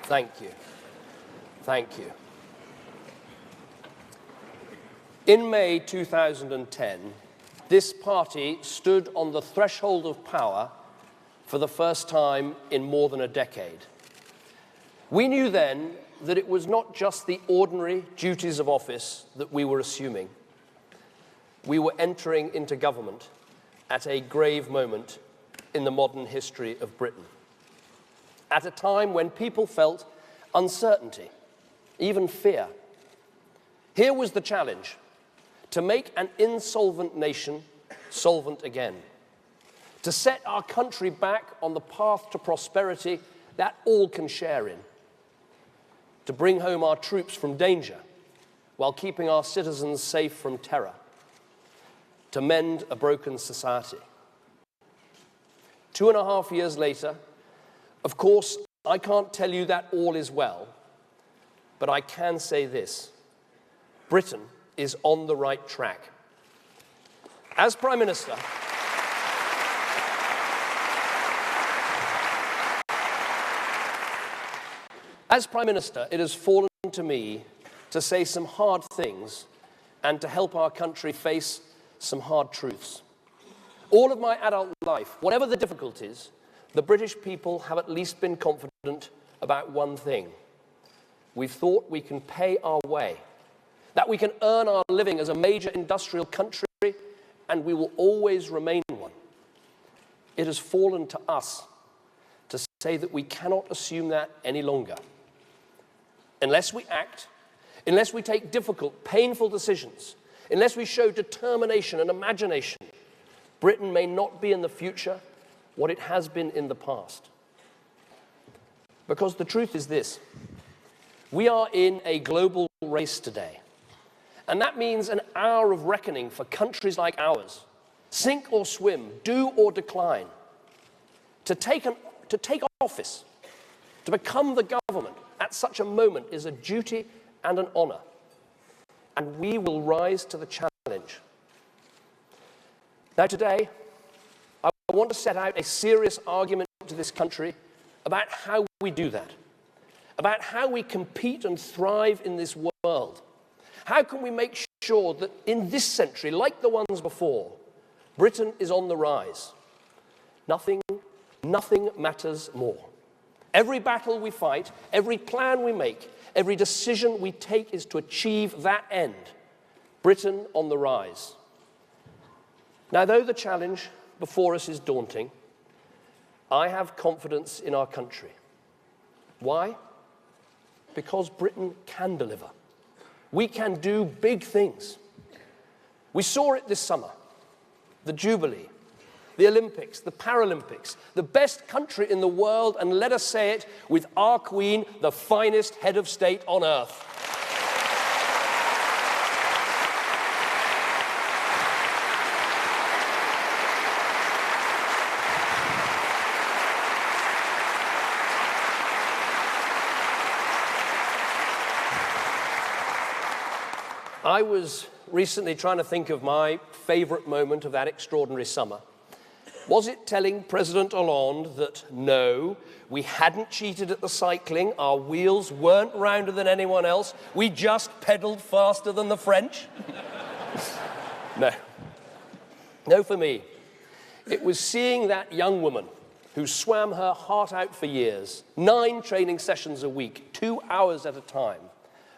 Thank you. Thank you. In May 2010, this party stood on the threshold of power for the first time in more than a decade. We knew then that it was not just the ordinary duties of office that we were assuming. We were entering into government at a grave moment in the modern history of Britain, at a time when people felt uncertainty, even fear. Here was the challenge: to make an insolvent nation solvent again, to set our country back on the path to prosperity that all can share in, to bring home our troops from danger while keeping our citizens safe from terror, to mend a broken society. 2.5 years later, of course, I can't tell you that all is well, but I can say this: Britain is on the right track. As Prime Minister, it has fallen to me to say some hard things and to help our country face some hard truths. All of my adult life, whatever the difficulties, the British people have at least been confident about one thing: we've thought we can pay our way, that we can earn our living as a major industrial country, and we will always remain one. It has fallen to us to say that we cannot assume that any longer. Unless we act, unless we take difficult, painful decisions, unless we show determination and imagination, Britain may not be in the future what it has been in the past. Because the truth is this: we are in a global race today. And that means an hour of reckoning for countries like ours. Sink or swim, do or decline. To take office, to become the government at such a moment is a duty and an honor. And we will rise to the challenge. Now today, I want to set out a serious argument to this country about how we do that, about how we compete and thrive in this world. How can we make sure that in this century, like the ones before, Britain is on the rise? Nothing matters more. Every battle we fight, every plan we make, every decision we take is to achieve that end: Britain on the rise. Now, though the challenge before us is daunting, I have confidence in our country. Why? Because Britain can deliver. We can do big things. We saw it this summer: the Jubilee, the Olympics, the Paralympics, the best country in the world, and let us say it with our Queen, the finest head of state on earth. I was recently trying to think of my favorite moment of that extraordinary summer. Was it telling President Hollande that no, we hadn't cheated at the cycling, our wheels weren't rounder than anyone else, we just pedaled faster than the French? No. No, for me, it was seeing that young woman who swam her heart out for years, 9 training sessions a week, 2 hours at a time.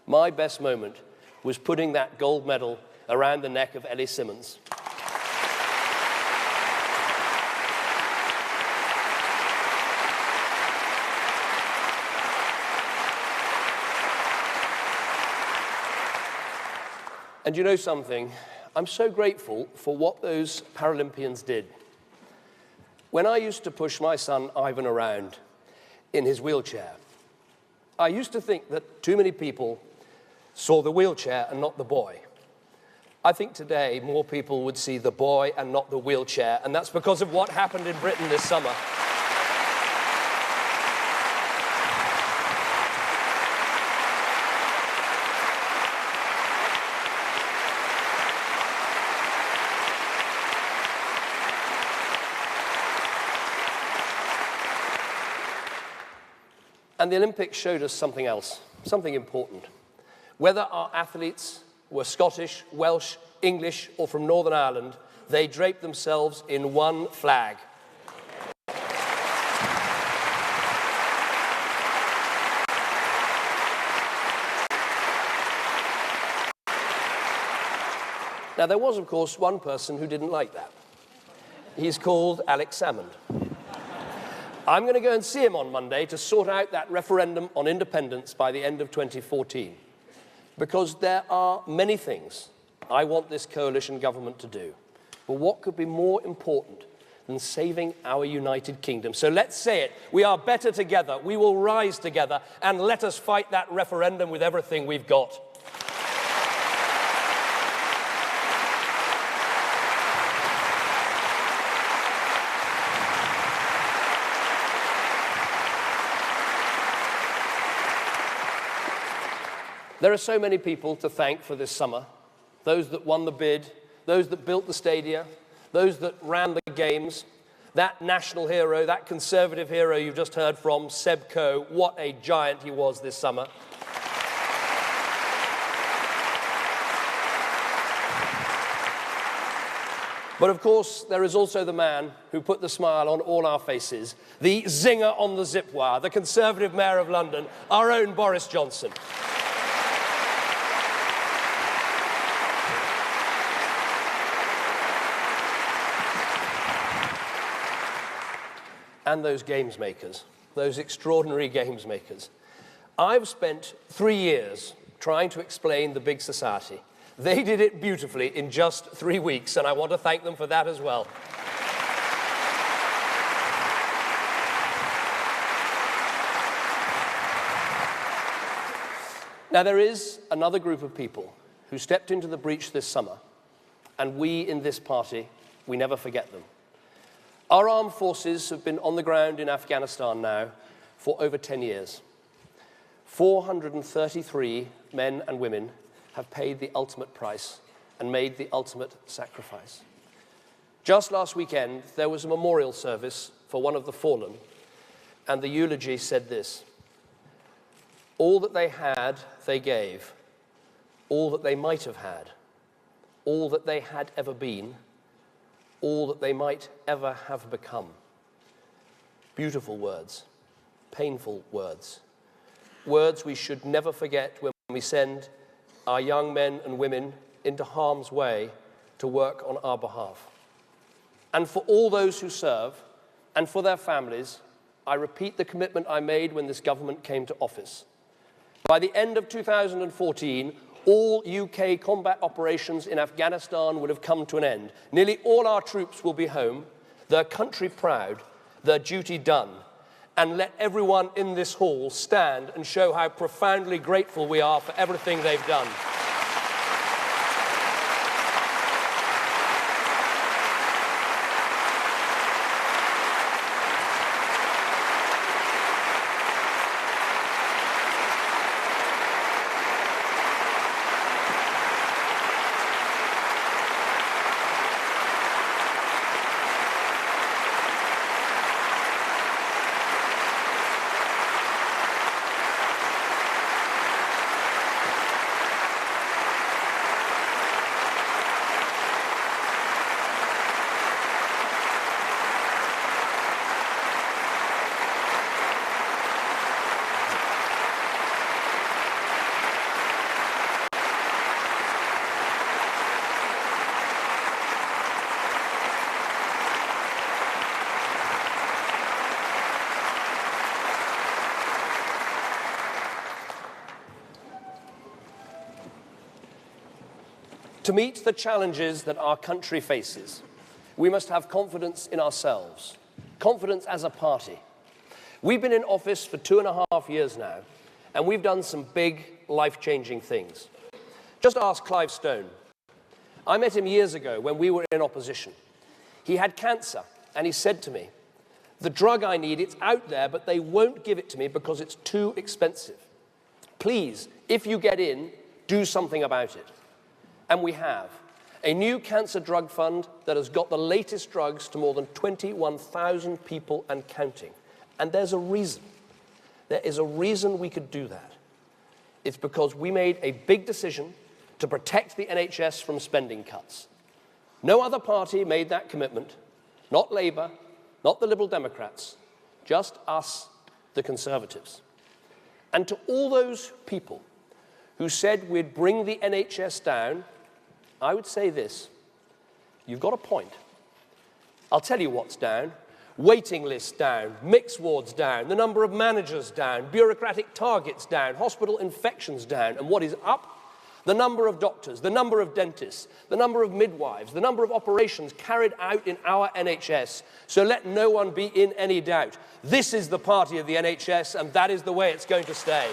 My best moment was putting that gold medal around the neck of Ellie Simmonds. And you know something? I'm so grateful for what those Paralympians did. When I used to push my son Ivan around in his wheelchair, I used to think that too many people saw the wheelchair and not the boy. I think today more people would see the boy and not the wheelchair, and that's because of what happened in Britain this summer. And the Olympics showed us something else, something important. Whether our athletes were Scottish, Welsh, English, or from Northern Ireland, they draped themselves in one flag. Now, there was, of course, one person who didn't like that. He's called Alex Salmond. I'm going to go and see him on Monday to sort out that referendum on independence by the end of 2014. Because there are many things I want this coalition government to do. But what could be more important than saving our United Kingdom? So let's say it. We are better together. We will rise together. And let us fight that referendum with everything we've got. There are so many people to thank for this summer. Those that won the bid, those that built the stadia, those that ran the games, that national hero, that Conservative hero you've just heard from, Seb Coe. What a giant he was this summer. But of course, there is also the man who put the smile on all our faces, the zinger on the zip wire, the Conservative Mayor of London, our own Boris Johnson. And those games makers, those extraordinary games makers. I've spent 3 years trying to explain the big society. They did it beautifully in just 3 weeks, and I want to thank them for that as well. Now, there is another group of people who stepped into the breach this summer, and we in this party, we never forget them. Our armed forces have been on the ground in Afghanistan now for over 10 years. 433 men and women have paid the ultimate price and made the ultimate sacrifice. Just last weekend, there was a memorial service for one of the fallen, and the eulogy said this: all that they had, they gave. All that they might have had. All that they had ever been. All that they might ever have become. Beautiful words, painful words. Words we should never forget when we send our young men and women into harm's way to work on our behalf. And for all those who serve, and for their families, I repeat the commitment I made when this government came to office. By the end of 2014, all UK combat operations in Afghanistan would have come to an end. Nearly all our troops will be home, their country proud, their duty done. And let everyone in this hall stand and show how profoundly grateful we are for everything they've done. To meet the challenges that our country faces, we must have confidence in ourselves, confidence as a party. We've been in office for 2.5 years now, and we've done some big, life-changing things. Just ask Clive Stone. I met him years ago when we were in opposition. He had cancer, and he said to me, "The drug I need, it's out there, but they won't give it to me because it's too expensive. Please, if you get in, do something about it." And we have. A new cancer drug fund that has got the latest drugs to more than 21,000 people and counting. And there's a reason. There is a reason we could do that. It's because we made a big decision to protect the NHS from spending cuts. No other party made that commitment, not Labour, not the Liberal Democrats, just us, the Conservatives. And to all those people who said we'd bring the NHS down, I would say this: you've got a point. I'll tell you what's down. Waiting lists down, mixed wards down, the number of managers down, bureaucratic targets down, hospital infections down. And what is up? The number of doctors, the number of dentists, the number of midwives, the number of operations carried out in our NHS. So let no one be in any doubt. This is the party of the NHS, and that is the way it's going to stay.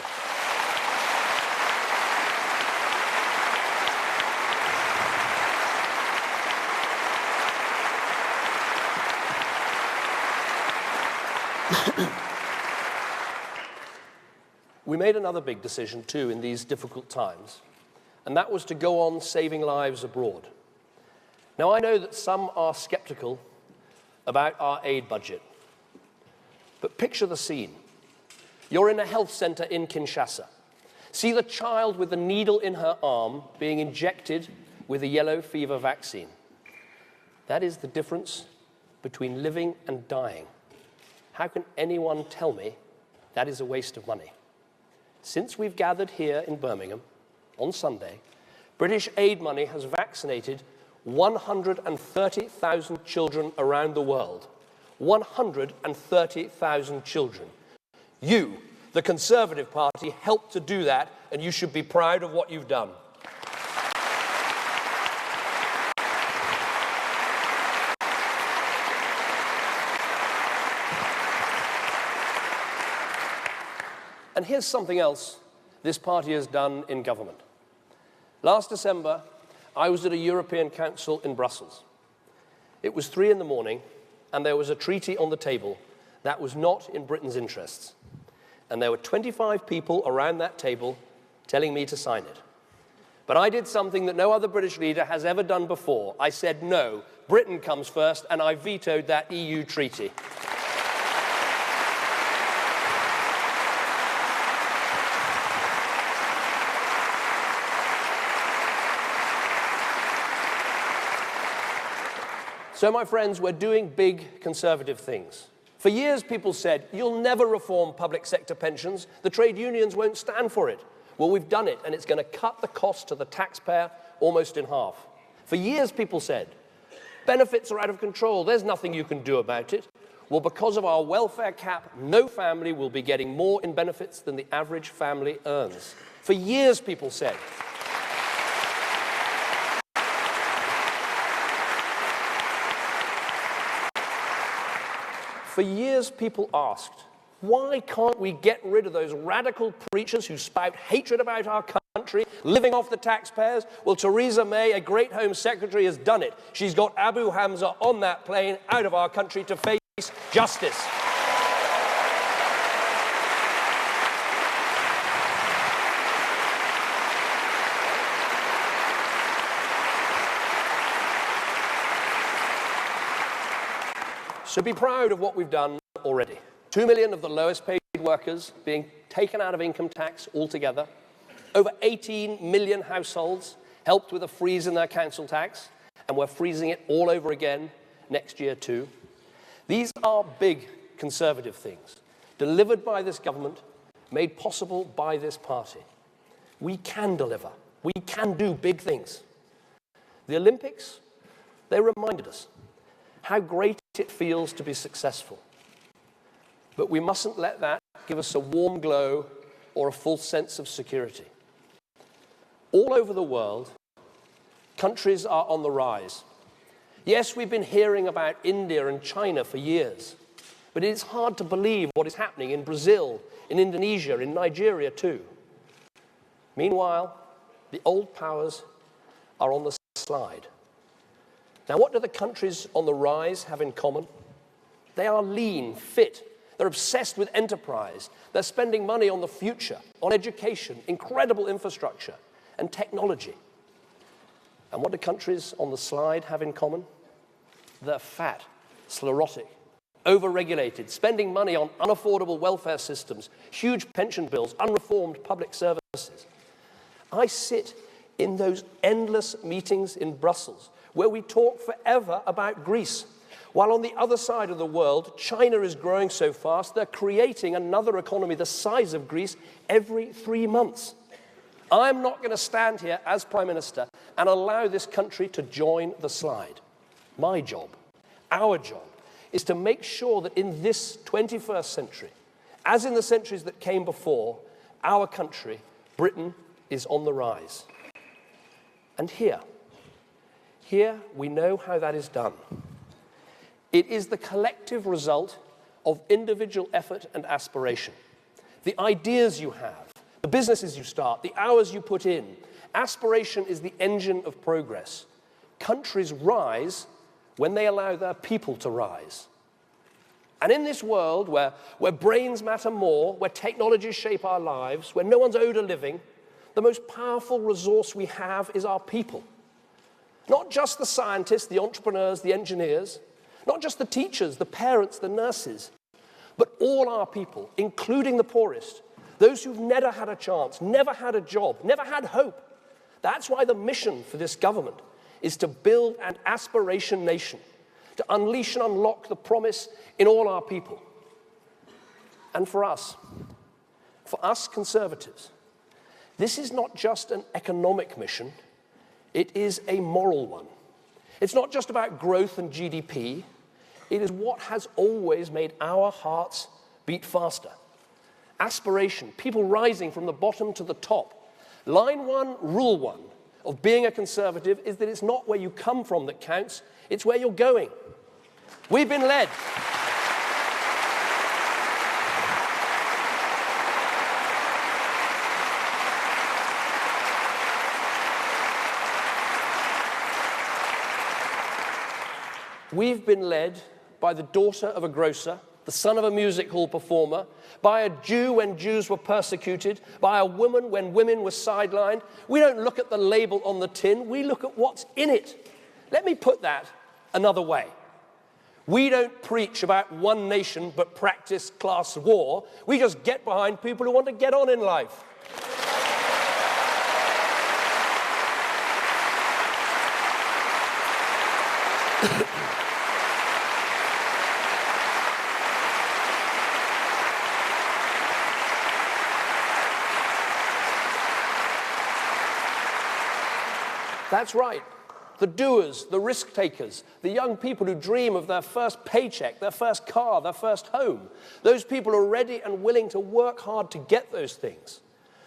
We made another big decision, too, in these difficult times, and that was to go on saving lives abroad. Now, I know that some are skeptical about our aid budget, but picture the scene. You're in a health centre in Kinshasa. See the child with the needle in her arm being injected with a yellow fever vaccine. That is the difference between living and dying. How can anyone tell me that is a waste of money? Since we've gathered here in Birmingham on Sunday, British aid money has vaccinated 130,000 children around the world. 130,000 children. You, the Conservative Party, helped to do that, and you should be proud of what you've done. And here's something else this party has done in government. Last December, I was at a European Council in Brussels. It was 3 in the morning, and there was a treaty on the table that was not in Britain's interests. And there were 25 people around that table telling me to sign it. But I did something that no other British leader has ever done before. I said, no, Britain comes first, and I vetoed that EU treaty. So, my friends, we're doing big Conservative things. For years, people said, you'll never reform public sector pensions. The trade unions won't stand for it. Well, we've done it, and it's going to cut the cost to the taxpayer almost in half. For years, people said, benefits are out of control. There's nothing you can do about it. Well, because of our welfare cap, no family will be getting more in benefits than the average family earns. For years, people said. For years, people asked, why can't we get rid of those radical preachers who spout hatred about our country, living off the taxpayers? Well, Theresa May, a great Home Secretary, has done it. She's got Abu Hamza on that plane out of our country to face justice. So be proud of what we've done already. 2 million of the lowest paid workers being taken out of income tax altogether. Over 18 million households helped with a freeze in their council tax, and we're freezing it all over again next year too. These are big Conservative things, delivered by this government, made possible by this party. We can deliver. We can do big things. The Olympics, they reminded us how great it feels to be successful. But we mustn't let that give us a warm glow or a false sense of security. All over the world, countries are on the rise. Yes, we've been hearing about India and China for years, but it's hard to believe what is happening in Brazil, in Indonesia, in Nigeria too. Meanwhile, the old powers are on the slide. Now, what do the countries on the rise have in common? They are lean, fit. They're obsessed with enterprise. They're spending money on the future, on education, incredible infrastructure, and technology. And what do countries on the slide have in common? They're fat, sclerotic, over-regulated, spending money on unaffordable welfare systems, huge pension bills, unreformed public services. I sit in those endless meetings in Brussels where we talk forever about Greece, while on the other side of the world, China is growing so fast, they're creating another economy the size of Greece every 3 months. I'm not going to stand here as Prime Minister and allow this country to join the slide. My job, our job, is to make sure that in this 21st century, as in the centuries that came before, our country, Britain, is on the rise. And here we know how that is done. It is the collective result of individual effort and aspiration. The ideas you have, the businesses you start, the hours you put in. Aspiration is the engine of progress. Countries rise when they allow their people to rise. And in this world where brains matter more, where technologies shape our lives, where no one's owed a living, the most powerful resource we have is our people. Not just the scientists, the entrepreneurs, the engineers, not just the teachers, the parents, the nurses, but all our people, including the poorest, those who've never had a chance, never had a job, never had hope. That's why the mission for this government is to build an aspiration nation, to unleash and unlock the promise in all our people. And for us Conservatives, this is not just an economic mission, it is a moral one. It's not just about growth and GDP, it is what has always made our hearts beat faster. Aspiration, people rising from the bottom to the top. Line one, rule one of being a Conservative is that it's not where you come from that counts, it's where you're going. We've been led. We've been led by the daughter of a grocer, the son of a music hall performer, by a Jew when Jews were persecuted, by a woman when women were sidelined. We don't look at the label on the tin, we look at what's in it. Let me put that another way. We don't preach about one nation but practice class war. We just get behind people who want to get on in life. That's right. The doers, the risk takers, the young people who dream of their first paycheck, their first car, their first home. Those people are ready and willing to work hard to get those things.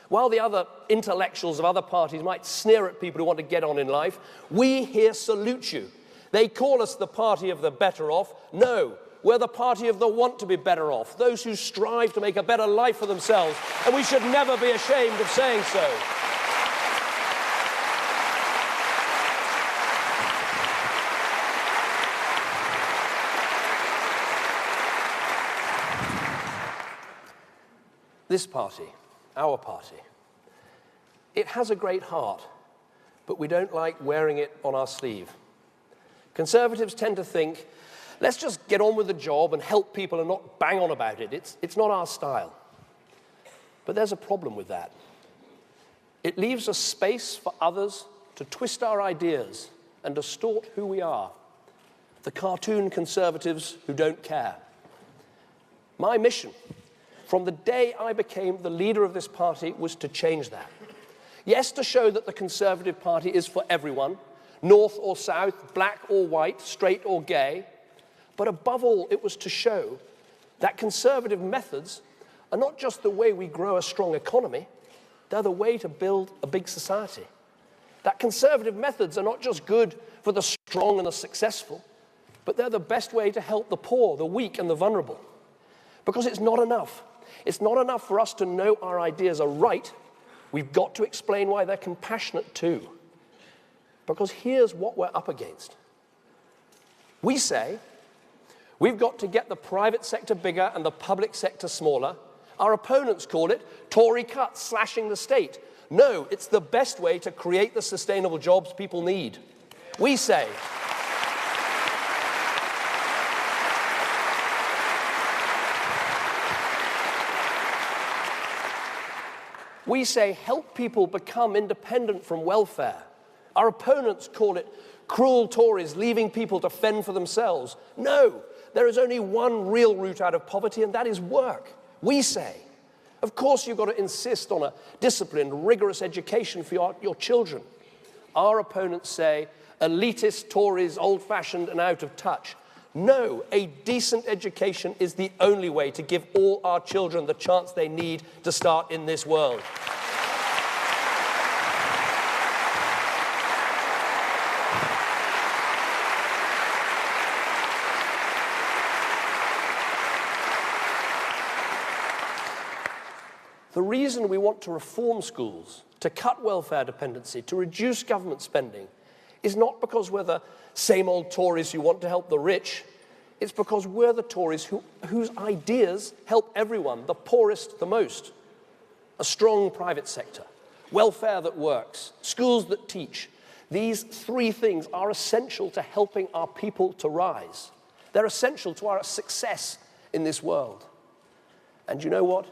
While the other intellectuals of other parties might sneer at people who want to get on in life, we here salute you. They call us the party of the better off. No, we're the party of the want to be better off, those who strive to make a better life for themselves, and we should never be ashamed of saying so. This party, our party, it has a great heart, but we don't like wearing it on our sleeve. Conservatives tend to think, let's just get on with the job and help people and not bang on about it. It's not our style. But there's a problem with that. It leaves a space for others to twist our ideas and distort who we are. The cartoon Conservatives who don't care. My mission, from the day I became the leader of this party, was to change that. Yes, to show that the Conservative Party is for everyone, north or south, black or white, straight or gay. But above all, it was to show that Conservative methods are not just the way we grow a strong economy, they're the way to build a big society. That Conservative methods are not just good for the strong and the successful, but they're the best way to help the poor, the weak, and the vulnerable. Because it's not enough. It's not enough for us to know our ideas are right. We've got to explain why they're compassionate too. Because here's what we're up against. We say we've got to get the private sector bigger and the public sector smaller. Our opponents call it Tory cuts, slashing the state. No, it's the best way to create the sustainable jobs people need. We say We say help people become independent from welfare. Our opponents call it cruel Tories leaving people to fend for themselves. No, there is only one real route out of poverty, and that is work. We say, of course you've got to insist on a disciplined, rigorous education for your children. Our opponents say elitist Tories, old-fashioned and out of touch. No, a decent education is the only way to give all our children the chance they need to start in this world. The reason we want to reform schools, to cut welfare dependency, to reduce government spending, is not because we're the same old Tories who want to help the rich. It's because we're the Tories whose ideas help everyone, the poorest the most. A strong private sector, welfare that works, schools that teach. These three things are essential to helping our people to rise. They're essential to our success in this world. And you know what?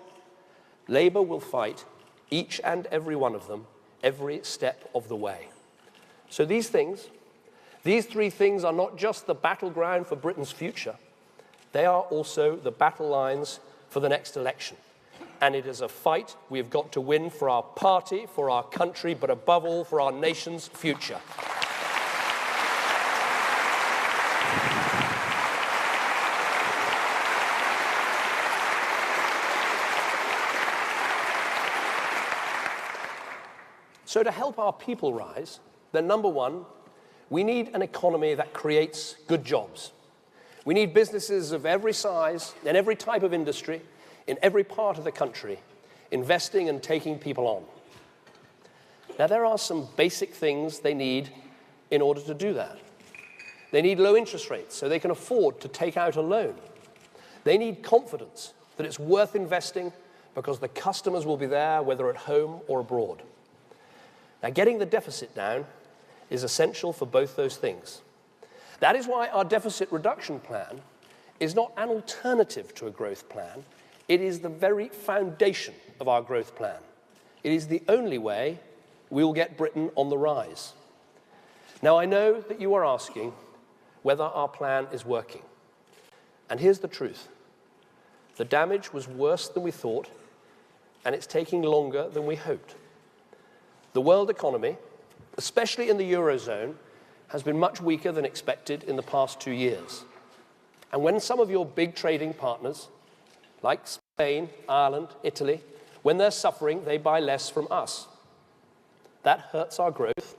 Labour will fight each and every one of them every step of the way. So these three things are not just the battleground for Britain's future, they are also the battle lines for the next election. And it is a fight we've got to win for our party, for our country, but above all for our nation's future. So to help our people rise, then number one, we need an economy that creates good jobs. We need businesses of every size and every type of industry in every part of the country investing and taking people on. Now, there are some basic things they need in order to do that. They need low interest rates so they can afford to take out a loan. They need confidence that it's worth investing because the customers will be there, whether at home or abroad. Now, getting the deficit down is essential for both those things. That is why our deficit reduction plan is not an alternative to a growth plan. It is the very foundation of our growth plan. It is the only way we will get Britain on the rise. Now, I know that you are asking whether our plan is working. And here's the truth. The damage was worse than we thought, and it's taking longer than we hoped. The world economy, especially in the Eurozone, has been much weaker than expected in the past 2 years. And when some of your big trading partners, like Spain, Ireland, Italy, when they're suffering, they buy less from us. That hurts our growth.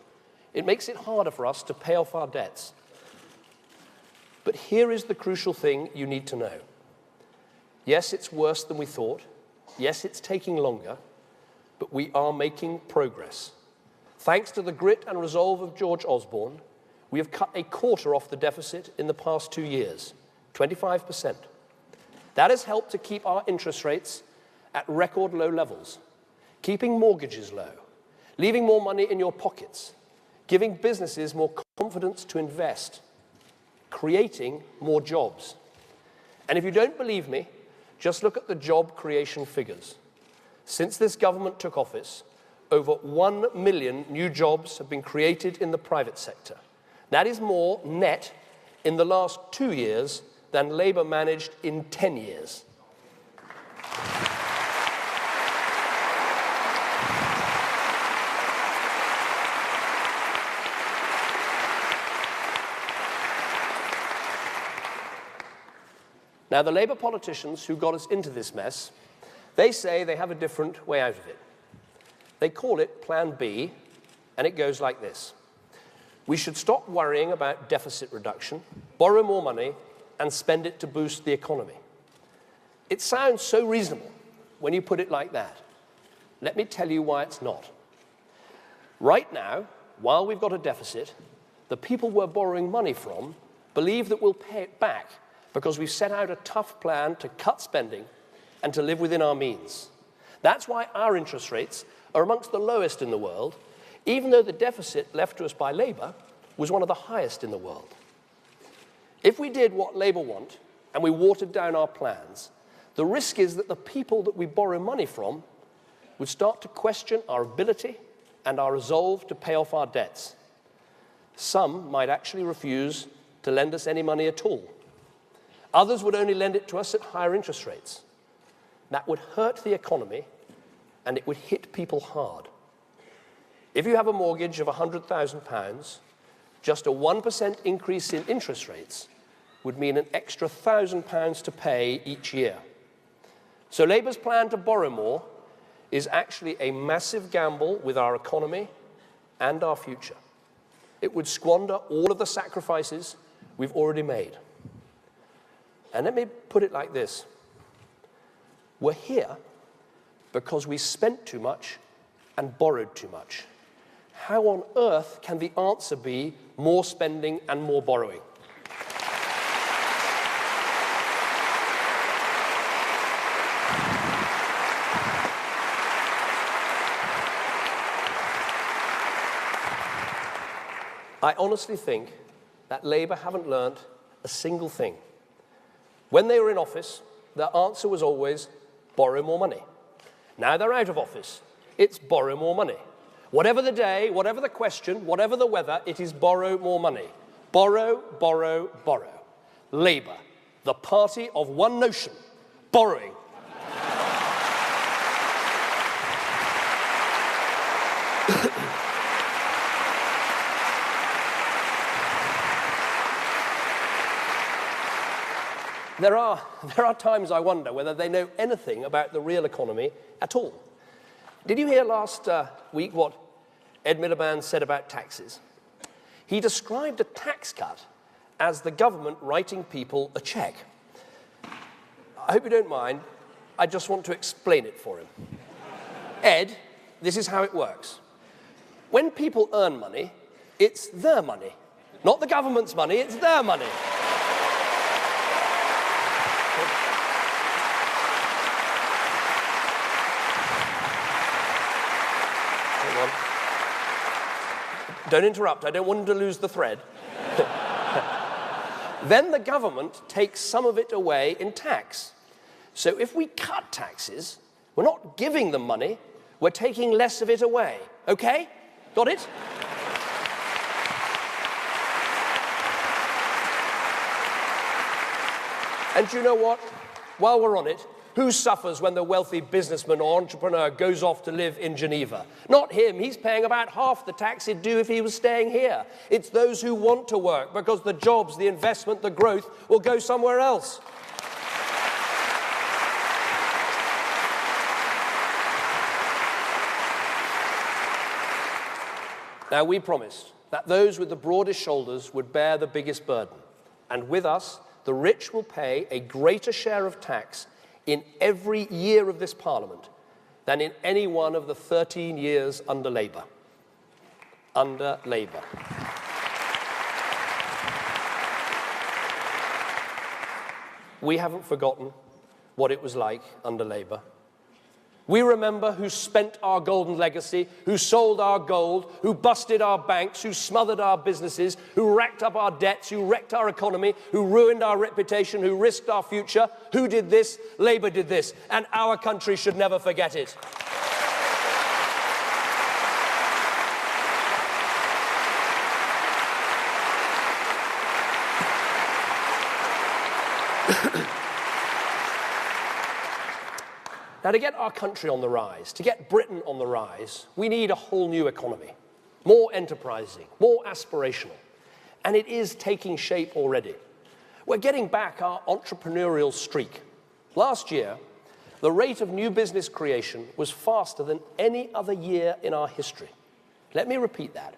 It makes it harder for us to pay off our debts. But here is the crucial thing you need to know. Yes, it's worse than we thought. Yes, it's taking longer. But we are making progress. Thanks to the grit and resolve of George Osborne, we have cut a quarter off the deficit in the past 2 years, 25%. That has helped to keep our interest rates at record low levels, keeping mortgages low, leaving more money in your pockets, giving businesses more confidence to invest, creating more jobs. And if you don't believe me, just look at the job creation figures. Since this government took office, over 1 million new jobs have been created in the private sector. That is more net in the last 2 years than Labour managed in 10 years. Now, the Labour politicians who got us into this mess, they say they have a different way out of it. They call it Plan B, and it goes like this. We should stop worrying about deficit reduction, borrow more money, and spend it to boost the economy. It sounds so reasonable when you put it like that. Let me tell you why it's not. Right now, while we've got a deficit, the people we're borrowing money from believe that we'll pay it back because we've set out a tough plan to cut spending and to live within our means. That's why our interest rates are amongst the lowest in the world, even though the deficit left to us by Labour was one of the highest in the world. If we did what Labour want and we watered down our plans, the risk is that the people that we borrow money from would start to question our ability and our resolve to pay off our debts. Some might actually refuse to lend us any money at all. Others would only lend it to us at higher interest rates. That would hurt the economy, and it would hit people hard. If you have a mortgage of £100,000, just a 1% increase in interest rates would mean an extra £1,000 to pay each year. So Labour's plan to borrow more is actually a massive gamble with our economy and our future. It would squander all of the sacrifices we've already made. And let me put it like this. We're here because we spent too much and borrowed too much. How on earth can the answer be more spending and more borrowing? I honestly think that Labour haven't learned a single thing. When they were in office, their answer was always borrow more money. Now they're out of office. It's borrow more money. Whatever the day, whatever the question, whatever the weather, it is borrow more money. Borrow, borrow, borrow. Labour, the party of one notion, borrowing. There are times I wonder whether they know anything about the real economy at all. Did you hear last week what Ed Miliband said about taxes? He described a tax cut as the government writing people a cheque. I hope you don't mind, I just want to explain it for him. Ed, this is how it works. When people earn money, it's their money. Not the government's money, it's their money. Don't interrupt, I don't want him to lose the thread. Then the government takes some of it away in tax. So if we cut taxes, we're not giving them money, we're taking less of it away. Okay? Got it? And you know what? While we're on it, who suffers when the wealthy businessman or entrepreneur goes off to live in Geneva? Not him. He's paying about half the tax he'd do if he was staying here. It's those who want to work, because the jobs, the investment, the growth will go somewhere else. Now, we promised that those with the broadest shoulders would bear the biggest burden. And with us, the rich will pay a greater share of tax in every year of this Parliament than in any one of the 13 years under Labour. Under Labour. We haven't forgotten what it was like under Labour. We remember who spent our golden legacy, who sold our gold, who busted our banks, who smothered our businesses, who racked up our debts, who wrecked our economy, who ruined our reputation, who risked our future. Who did this? Labour did this, and our country should never forget it. Now, to get our country on the rise, to get Britain on the rise, we need a whole new economy, more enterprising, more aspirational, and it is taking shape already. We're getting back our entrepreneurial streak. Last year, the rate of new business creation was faster than any other year in our history. Let me repeat that.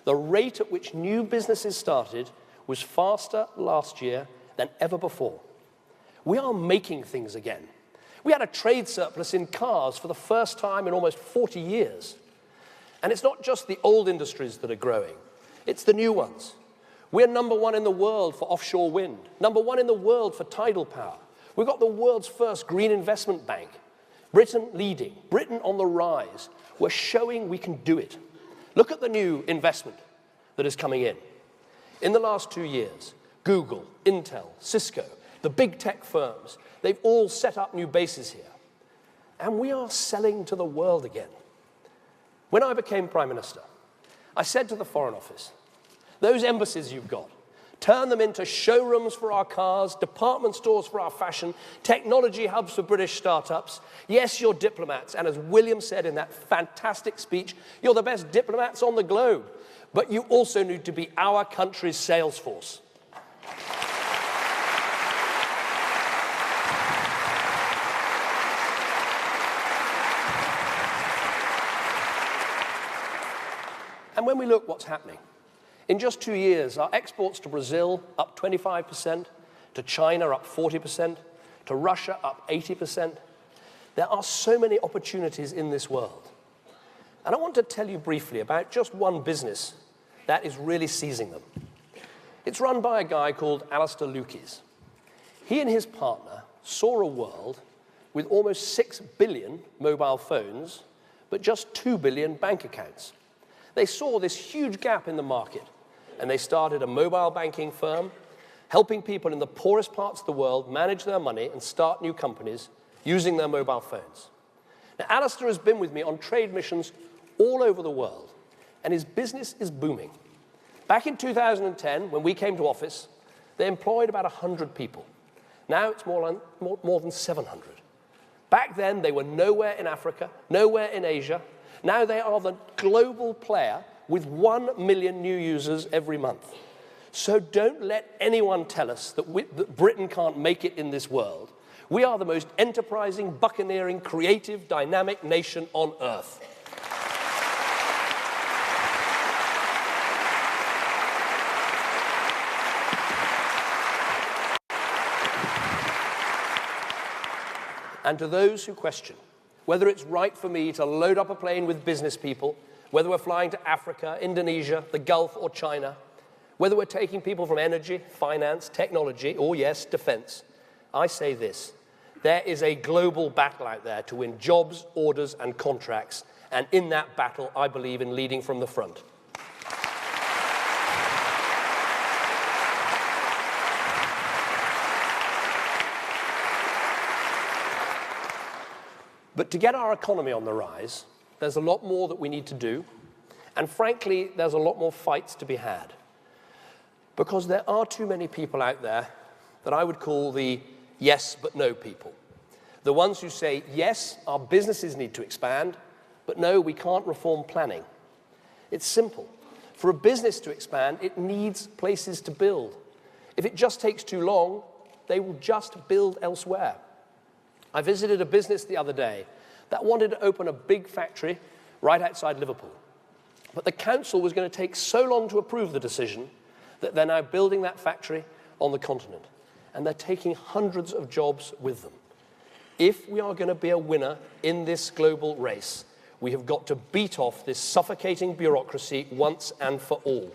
The rate at which new businesses started was faster last year than ever before. We are making things again. We had a trade surplus in cars for the first time in almost 40 years. And it's not just the old industries that are growing, it's the new ones. We're #1 in the world for offshore wind, #1 in the world for tidal power. We've got the world's first green investment bank. Britain leading, Britain on the rise. We're showing we can do it. Look at the new investment that is coming in. In the last 2 years, Google, Intel, Cisco, the big tech firms, they've all set up new bases here. And we are selling to the world again. When I became Prime Minister, I said to the Foreign Office, those embassies you've got, turn them into showrooms for our cars, department stores for our fashion, technology hubs for British startups. Yes, you're diplomats, and as William said in that fantastic speech, you're the best diplomats on the globe, but you also need to be our country's sales force. And when we look what's happening, in just 2 years, our exports to Brazil up 25%, to China up 40%, to Russia up 80%. There are so many opportunities in this world. And I want to tell you briefly about just one business that is really seizing them. It's run by a guy called Alistair Lukies. He and his partner saw a world with almost 6 billion mobile phones, but just 2 billion bank accounts. They saw this huge gap in the market, and they started a mobile banking firm, helping people in the poorest parts of the world manage their money and start new companies using their mobile phones. Now, Alistair has been with me on trade missions all over the world, and his business is booming. Back in 2010, when we came to office, they employed about 100 people. Now it's more than 700. Back then, they were nowhere in Africa, nowhere in Asia. Now they are the global player with 1 million new users every month. So don't let anyone tell us that Britain can't make it in this world. We are the most enterprising, buccaneering, creative, dynamic nation on earth. And to those who question whether it's right for me to load up a plane with business people, whether we're flying to Africa, Indonesia, the Gulf, or China, whether we're taking people from energy, finance, technology, or yes, defense, I say this: there is a global battle out there to win jobs, orders, and contracts, and in that battle, I believe in leading from the front. But to get our economy on the rise, there's a lot more that we need to do, and frankly, there's a lot more fights to be had. Because there are too many people out there that I would call the yes but no people. The ones who say, yes, our businesses need to expand, but no, we can't reform planning. It's simple. For a business to expand, it needs places to build. If it just takes too long, they will just build elsewhere. I visited a business the other day that wanted to open a big factory right outside Liverpool. But the council was going to take so long to approve the decision that they're now building that factory on the continent. And they're taking hundreds of jobs with them. If we are going to be a winner in this global race, we have got to beat off this suffocating bureaucracy once and for all.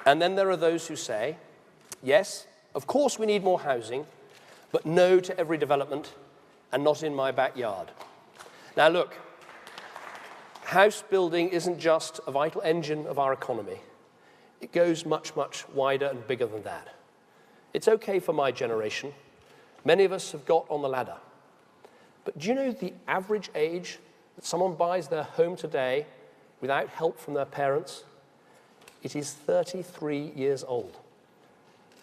And then there are those who say, yes, of course we need more housing, but no to every development and not in my backyard. Now look, house building isn't just a vital engine of our economy. It goes much, much wider and bigger than that. It's okay for my generation. Many of us have got on the ladder. But do you know the average age that someone buys their home today without help from their parents? It is 33 years old.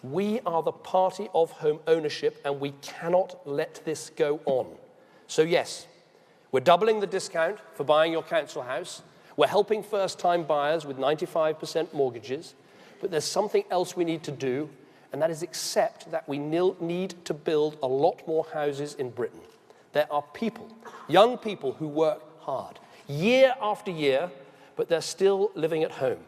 We are the party of home ownership, and we cannot let this go on. So yes, we're doubling the discount for buying your council house. We're helping first-time buyers with 95% mortgages. But there's something else we need to do, and that is accept that we need to build a lot more houses in Britain. There are people, young people, who work hard, year after year, but they're still living at home.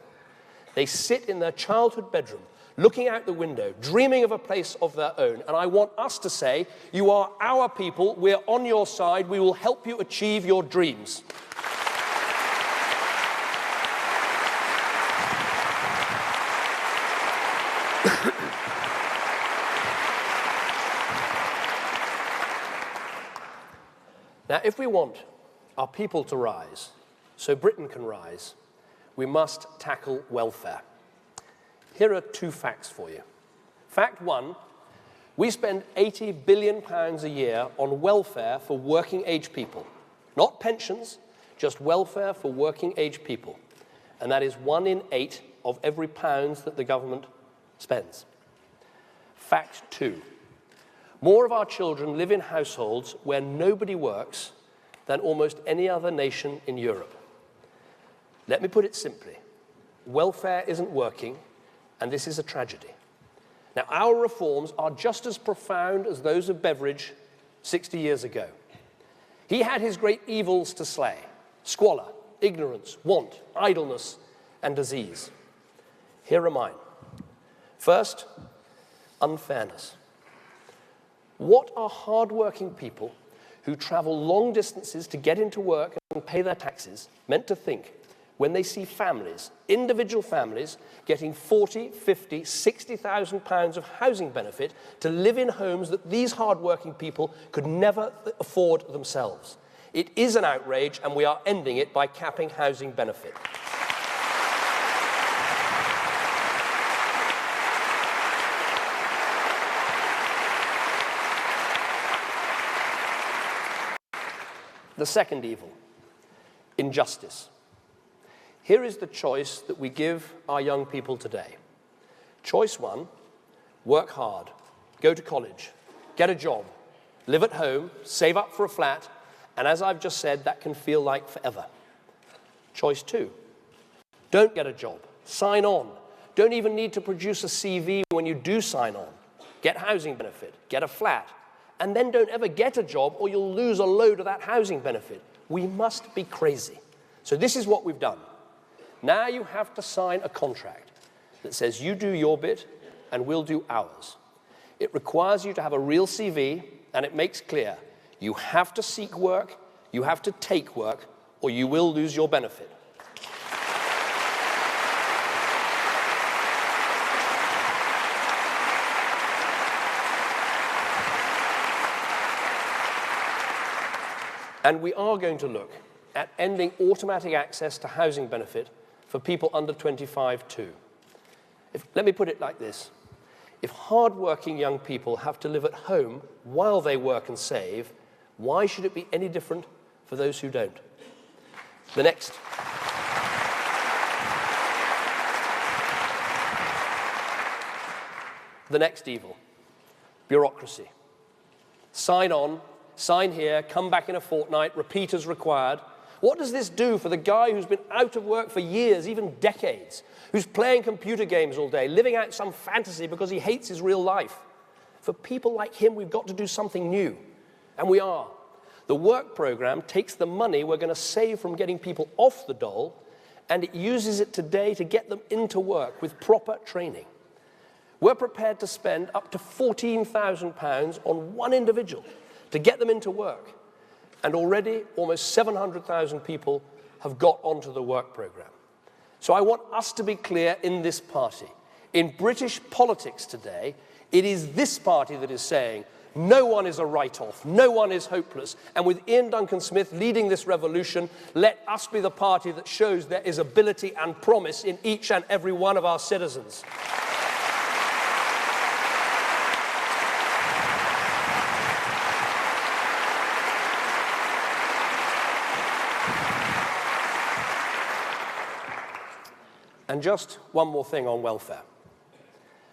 They sit in their childhood bedroom, looking out the window, dreaming of a place of their own. And I want us to say, you are our people, we're on your side, we will help you achieve your dreams. Now, if we want our people to rise, so Britain can rise, we must tackle welfare. Here are 2 facts for you. Fact 1, we spend £80 billion a year on welfare for working-age people. Not pensions, just welfare for working-age people. And that is 1 in 8 of every pound that the government spends. Fact 2, more of our children live in households where nobody works than almost any other nation in Europe. Let me put it simply. Welfare isn't working, and this is a tragedy. Now, our reforms are just as profound as those of Beveridge 60 years ago. He had his great evils to slay: squalor, ignorance, want, idleness, and disease. Here are mine. First, unfairness. What are hard-working people who travel long distances to get into work and pay their taxes meant to think when they see families, individual families, getting 40, 50, 60,000 pounds of housing benefit to live in homes that these hard-working people could never afford themselves? It is an outrage, and we are ending it by capping housing benefit. The second evil, injustice. Here is the choice that we give our young people today. Choice 1, work hard, go to college, get a job, live at home, save up for a flat, and as I've just said, that can feel like forever. Choice 2, don't get a job, sign on. Don't even need to produce a CV when you do sign on. Get housing benefit, get a flat, and then don't ever get a job or you'll lose a load of that housing benefit. We must be crazy. So this is what we've done. Now you have to sign a contract that says you do your bit and we'll do ours. It requires you to have a real CV, and it makes clear you have to seek work, you have to take work, or you will lose your benefit. And we are going to look at ending automatic access to housing benefit for people under 25 too. Let me put it like this. If hard-working young people have to live at home while they work and save, why should it be any different for those who don't? The next evil, bureaucracy. Sign on, sign here, come back in a fortnight, repeat as required. What does this do for the guy who's been out of work for years, even decades, who's playing computer games all day, living out some fantasy because he hates his real life? For people like him, we've got to do something new, and we are. The work program takes the money we're going to save from getting people off the dole, and it uses it today to get them into work with proper training. We're prepared to spend up to £14,000 on one individual to get them into work. And already, almost 700,000 people have got onto the work program. So I want us to be clear in this party. In British politics today, it is this party that is saying, no one is a write-off, no one is hopeless. And with Ian Duncan Smith leading this revolution, let us be the party that shows there is ability and promise in each and every one of our citizens. And just one more thing on welfare.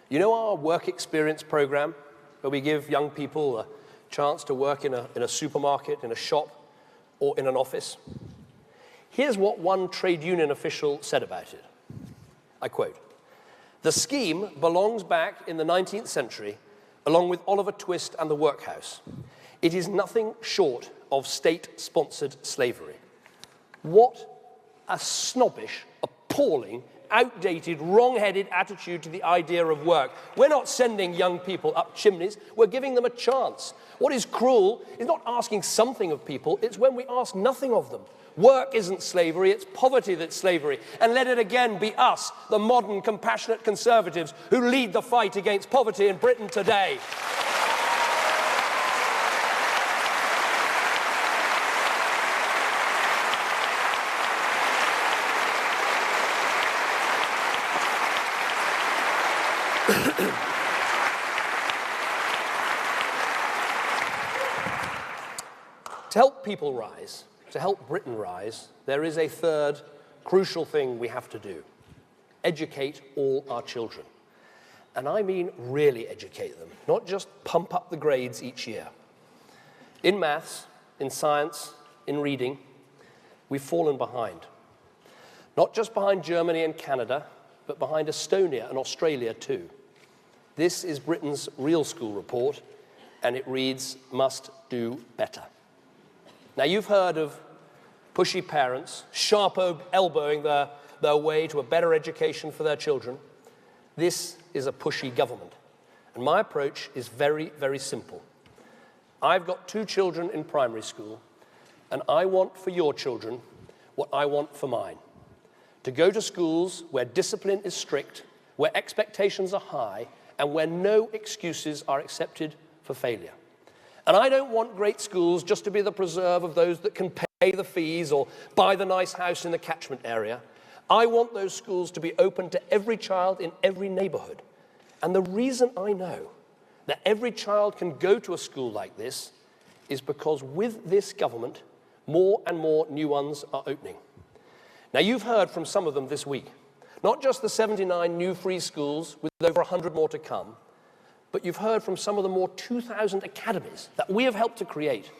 You know our work experience program, where we give young people a chance to work in a supermarket, in a shop, or in an office? Here's what one trade union official said about it. I quote, "The scheme belongs back in the 19th century, along with Oliver Twist and the workhouse. It is nothing short of state-sponsored slavery." What a snobbish, appalling, outdated, wrong-headed attitude to the idea of work. We're not sending young people up chimneys, we're giving them a chance. What is cruel is not asking something of people, it's when we ask nothing of them. Work isn't slavery, it's poverty that's slavery. And let it again be us, the modern, compassionate Conservatives, who lead the fight against poverty in Britain today. To help people rise, to help Britain rise, there is a third crucial thing we have to do: educate all our children. And I mean really educate them, not just pump up the grades each year. In maths, in science, in reading, we've fallen behind. Not just behind Germany and Canada, but behind Estonia and Australia too. This is Britain's Real School report, and it reads, "Must do better." Now, you've heard of pushy parents sharp elbowing their way to a better education for their children. This is a pushy government. And my approach is very, very simple. I've got 2 children in primary school, and I want for your children what I want for mine: to go to schools where discipline is strict, where expectations are high, and where no excuses are accepted for failure. And I don't want great schools just to be the preserve of those that can pay the fees or buy the nice house in the catchment area. I want those schools to be open to every child in every neighborhood. And the reason I know that every child can go to a school like this is because with this government, more and more new ones are opening. Now, you've heard from some of them this week, not just the 79 new free schools with over 100 more to come, but you've heard from some of the more 2,000 academies that we have helped to create.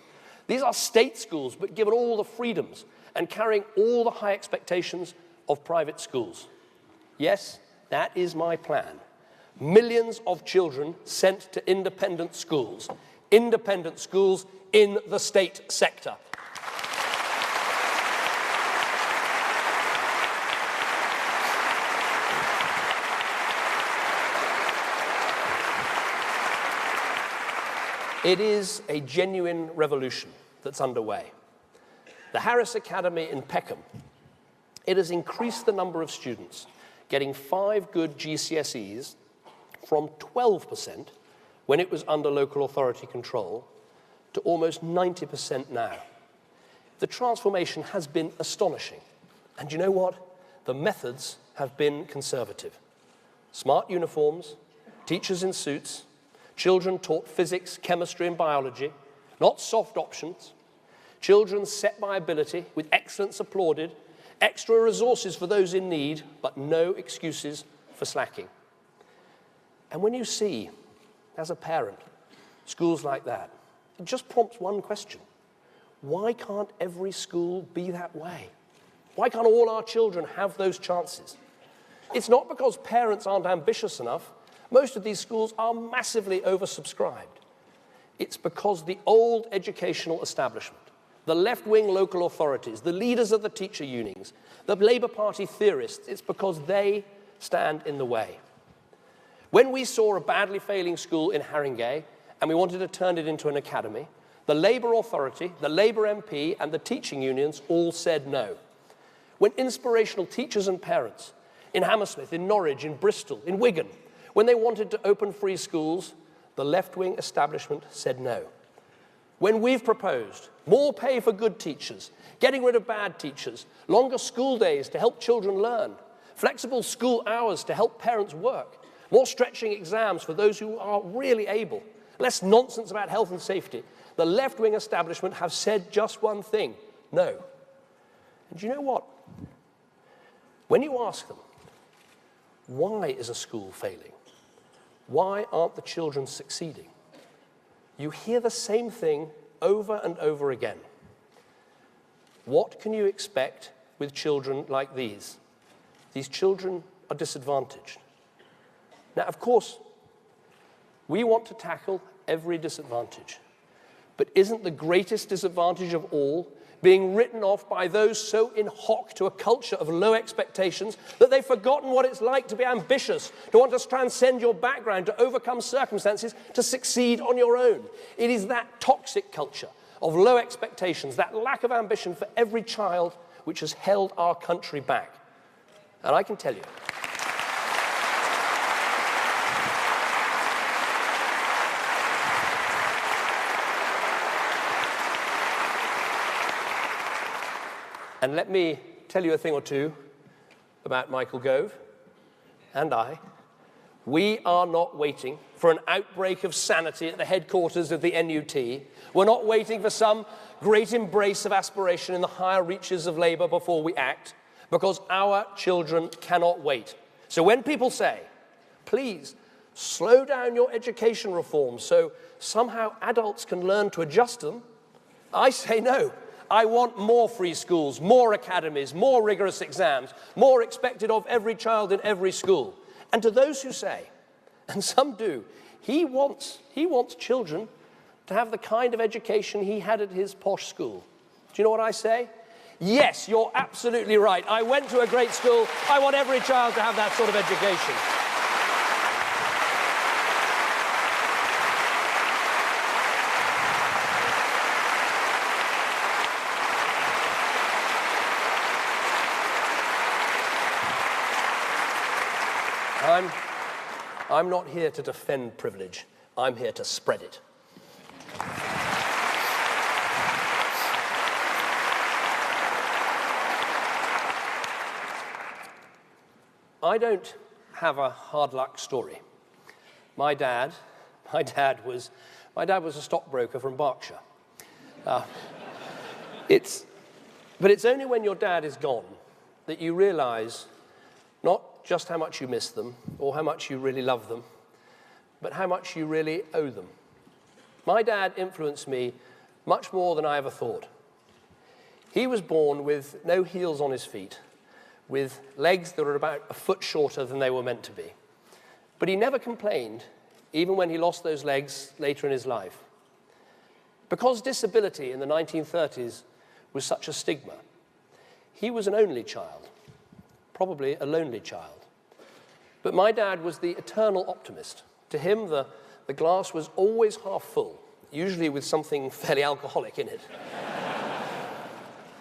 These are state schools, but given all the freedoms and carrying all the high expectations of private schools. Yes, that is my plan. Millions of children sent to independent schools in the state sector. It is a genuine revolution that's underway. The Harris Academy in Peckham, it has increased the number of students getting 5 good GCSEs from 12% when it was under local authority control to almost 90% now. The transformation has been astonishing. And you know what? The methods have been conservative. Smart uniforms, teachers in suits, children taught physics, chemistry, and biology, not soft options. Children set by ability, with excellence applauded, extra resources for those in need, but no excuses for slacking. And when you see, as a parent, schools like that, it just prompts one question. Why can't every school be that way? Why can't all our children have those chances? It's not because parents aren't ambitious enough. Most of these schools are massively oversubscribed. It's because the old educational establishment, the left-wing local authorities, the leaders of the teacher unions, the Labour Party theorists, it's because they stand in the way. When we saw a badly failing school in Haringey and we wanted to turn it into an academy, the Labour Authority, the Labour MP, and the teaching unions all said no. When inspirational teachers and parents in Hammersmith, in Norwich, in Bristol, in Wigan, when they wanted to open free schools, the left-wing establishment said no. When we've proposed more pay for good teachers, getting rid of bad teachers, longer school days to help children learn, flexible school hours to help parents work, more stretching exams for those who are really able, less nonsense about health and safety, the left-wing establishment have said just one thing: no. And you know what? When you ask them, why is a school failing? Why aren't the children succeeding? You hear the same thing over and over again. What can you expect with children like these? These children are disadvantaged. Now, of course, we want to tackle every disadvantage. But isn't the greatest disadvantage of all being written off by those so in hock to a culture of low expectations that they've forgotten what it's like to be ambitious, to want to transcend your background, to overcome circumstances, to succeed on your own? It is that toxic culture of low expectations, that lack of ambition for every child, which has held our country back. And I can tell you, and let me tell you a thing or two about Michael Gove and I. We are not waiting for an outbreak of sanity at the headquarters of the NUT. We're not waiting for some great embrace of aspiration in the higher reaches of Labour before we act, because our children cannot wait. So when people say, please slow down your education reforms so somehow adults can learn to adjust them, I say no. I want more free schools, more academies, more rigorous exams, more expected of every child in every school. And to those who say, and some do, he wants children to have the kind of education he had at his posh school. Do you know what I say? Yes, you're absolutely right. I went to a great school. I want every child to have that sort of education. I'm not here to defend privilege. I'm here to spread it. I don't have a hard luck story. My dad was a stockbroker from Berkshire. But it's only when your dad is gone that you realize not just how much you miss them or how much you really love them, but how much you really owe them. My dad influenced me much more than I ever thought. He was born with no heels on his feet, with legs that were about a foot shorter than they were meant to be. But he never complained, even when he lost those legs later in his life. Because disability in the 1930s was such a stigma, he was an only child, probably a lonely child. But my dad was the eternal optimist. To him, the glass was always half full, usually with something fairly alcoholic in it.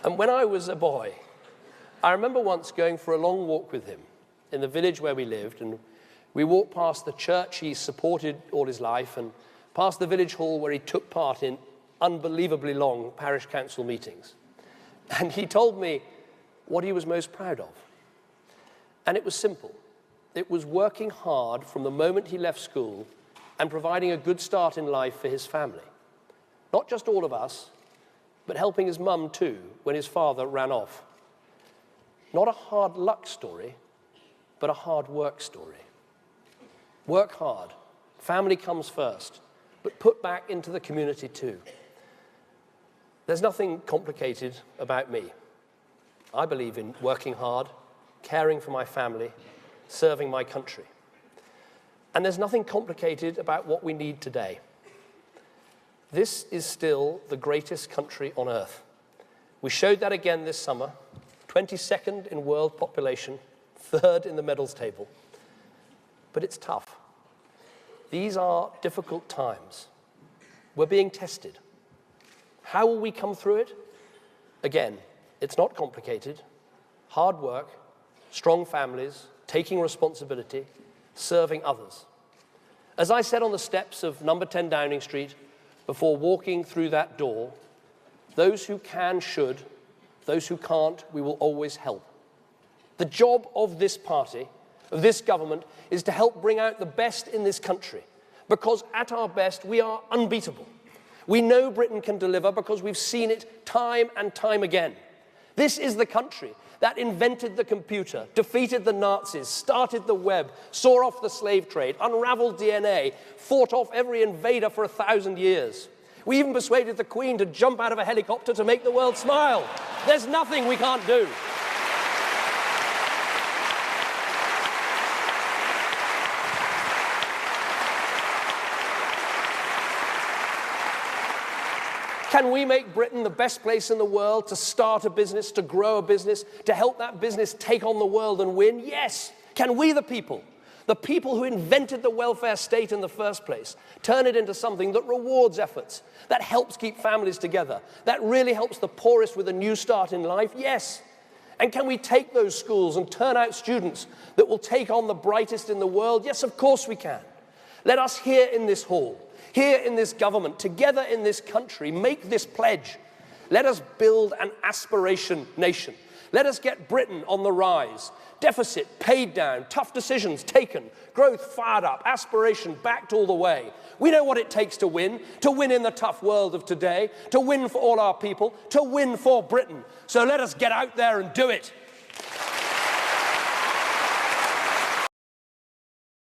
And when I was a boy, I remember once going for a long walk with him in the village where we lived, and we walked past the church he supported all his life and past the village hall where he took part in unbelievably long parish council meetings. And he told me what he was most proud of. And it was simple. It was working hard from the moment he left school and providing a good start in life for his family. Not just all of us, but helping his mum too when his father ran off. Not a hard luck story, but a hard work story. Work hard. Family comes first, but put back into the community too. There's nothing complicated about me. I believe in working hard, caring for my family, serving my country. And there's nothing complicated about what we need today. This is still the greatest country on earth. We showed that again this summer, 22nd in world population, 3rd in the medals table. But it's tough. These are difficult times. We're being tested. How will we come through it? Again, it's not complicated. Hard work, strong families, taking responsibility, serving others. As I said on the steps of number 10 Downing Street, before walking through that door, those who can should, those who can't, we will always help. The job of this party, of this government, is to help bring out the best in this country, because at our best, we are unbeatable. We know Britain can deliver because we've seen it time and time again. This is the country that invented the computer, defeated the Nazis, started the web, saw off the slave trade, unraveled DNA, fought off every invader for 1,000 years. We even persuaded the Queen to jump out of a helicopter to make the world smile. There's nothing we can't do. Can we make Britain the best place in the world to start a business, to grow a business, to help that business take on the world and win? Yes. Can we, the people who invented the welfare state in the first place, turn it into something that rewards efforts, that helps keep families together, that really helps the poorest with a new start in life? Yes. And can we take those schools and turn out students that will take on the brightest in the world? Yes, of course we can. Let us here in this hall, here in this government, together in this country, make this pledge Let us build an aspiration nation. Let us get Britain on the rise. Deficit paid down, tough decisions taken, growth fired up, aspiration backed all the way. We know what it takes to win in the tough world of today, to win for all our people, to win for Britain. So let us get out there and do it.